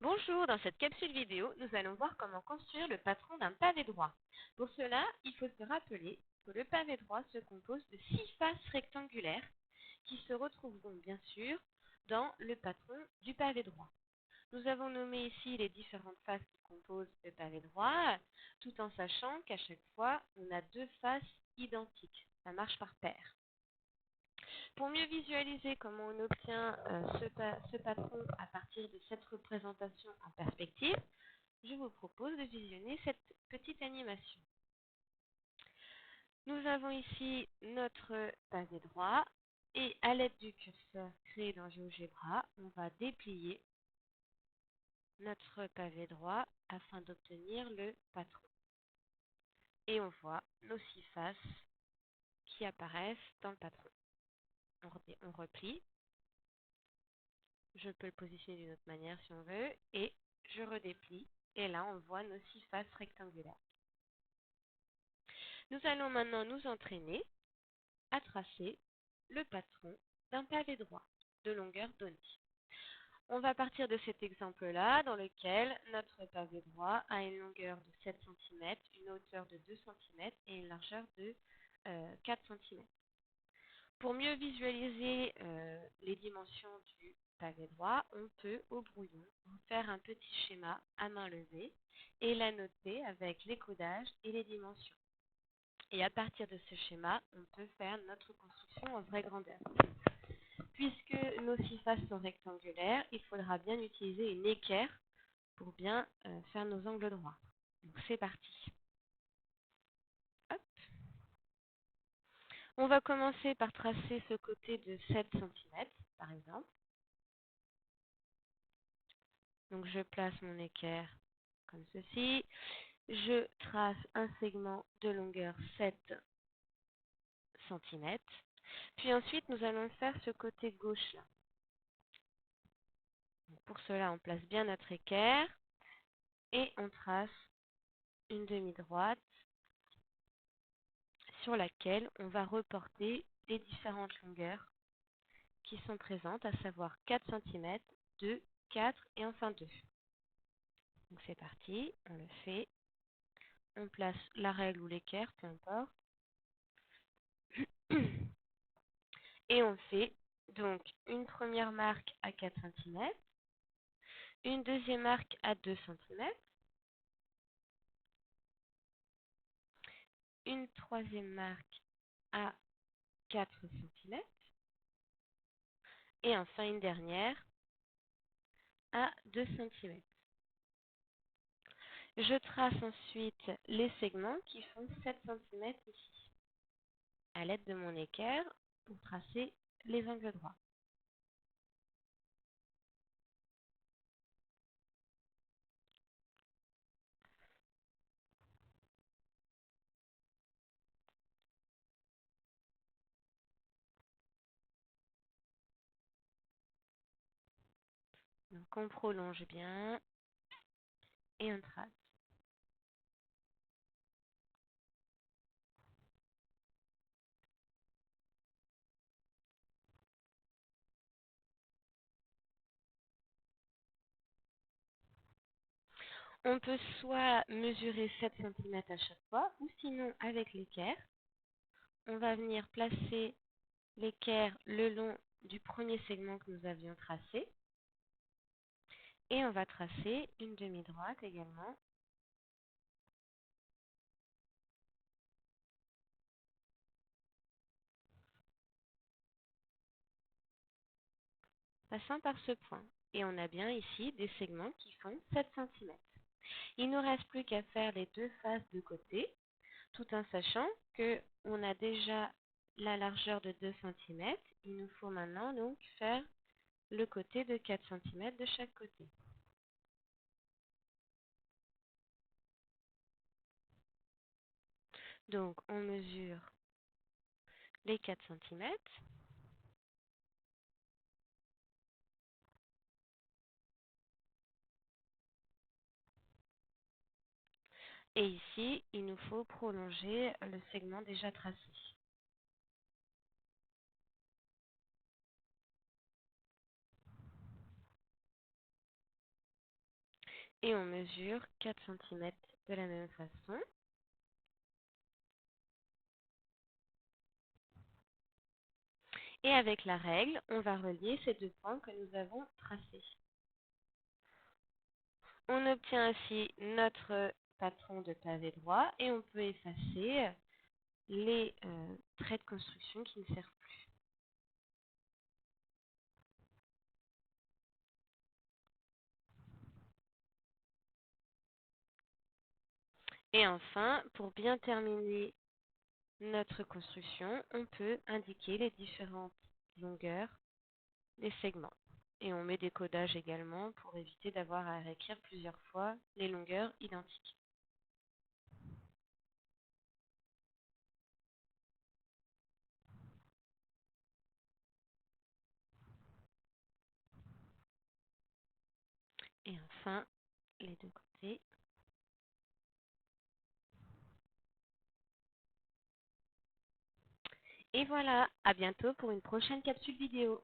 Bonjour, dans cette capsule vidéo, nous allons voir comment construire le patron d'un pavé droit. Pour cela, il faut se rappeler que le pavé droit se compose de 6 faces rectangulaires qui se retrouvent donc bien sûr dans le patron du pavé droit. Nous avons nommé ici les différentes faces qui composent le pavé droit, tout en sachant qu'à chaque fois, on a 2 faces identiques. Ça marche par paire. Pour mieux visualiser comment on obtient ce patron à partir de cette représentation en perspective, je vous propose de visionner cette petite animation. Nous avons ici notre pavé droit et à l'aide du curseur créé dans GeoGebra, on va déplier notre pavé droit afin d'obtenir le patron. Et on voit nos 6 faces qui apparaissent dans le patron. On replie. Je peux le positionner d'une autre manière si on veut. Et je redéplie. Et là, on voit nos 6 faces rectangulaires. Nous allons maintenant nous entraîner à tracer le patron d'un pavé droit de longueur donnée. On va partir de cet exemple-là dans lequel notre pavé droit a une longueur de 7 cm, une hauteur de 2 cm et une largeur de 4 cm. Pour mieux visualiser les dimensions du pavé droit, on peut, au brouillon, faire un petit schéma à main levée et la noter avec les codages et les dimensions. Et à partir de ce schéma, on peut faire notre construction en vraie grandeur. Puisque nos 6 faces sont rectangulaires, il faudra bien utiliser une équerre pour bien faire nos angles droits. Donc c'est parti. Hop. On va commencer par tracer ce côté de 7 cm, par exemple. Donc je place mon équerre comme ceci. Je trace un segment de longueur 7 cm. Puis ensuite, nous allons faire ce côté gauche là. Pour cela, on place bien notre équerre et on trace une demi-droite sur laquelle on va reporter les différentes longueurs qui sont présentes, à savoir 4 cm, 2, 4 et enfin 2. Donc c'est parti, on le fait. On place la règle ou l'équerre, peu importe. Et on fait donc une première marque à 4 cm, une deuxième marque à 2 cm, une troisième marque à 4 cm et enfin une dernière à 2 cm. Je trace ensuite les segments qui font 7 cm ici, à l'aide de mon équerre pour tracer les angles droits. Donc on prolonge bien et on trace. On peut soit mesurer 7 cm à chaque fois, ou sinon avec l'équerre, on va venir placer l'équerre le long du premier segment que nous avions tracé. Et on va tracer une demi-droite également. Passant par ce point. Et on a bien ici des segments qui font 7 cm. Il ne nous reste plus qu'à faire les deux faces de côté, tout en sachant qu'on a déjà la largeur de 2 cm. Il nous faut maintenant donc faire le côté de 4 cm de chaque côté. Donc on mesure les 4 cm. Et ici, il nous faut prolonger le segment déjà tracé. Et on mesure 4 cm de la même façon. Et avec la règle, on va relier ces deux points que nous avons tracés. On obtient ainsi notre patron de pavé droit et on peut effacer les traits de construction qui ne servent plus. Et enfin, pour bien terminer notre construction, on peut indiquer les différentes longueurs des segments. Et on met des codages également pour éviter d'avoir à réécrire plusieurs fois les longueurs identiques. Et enfin, les deux côtés. Et voilà, à bientôt pour une prochaine capsule vidéo.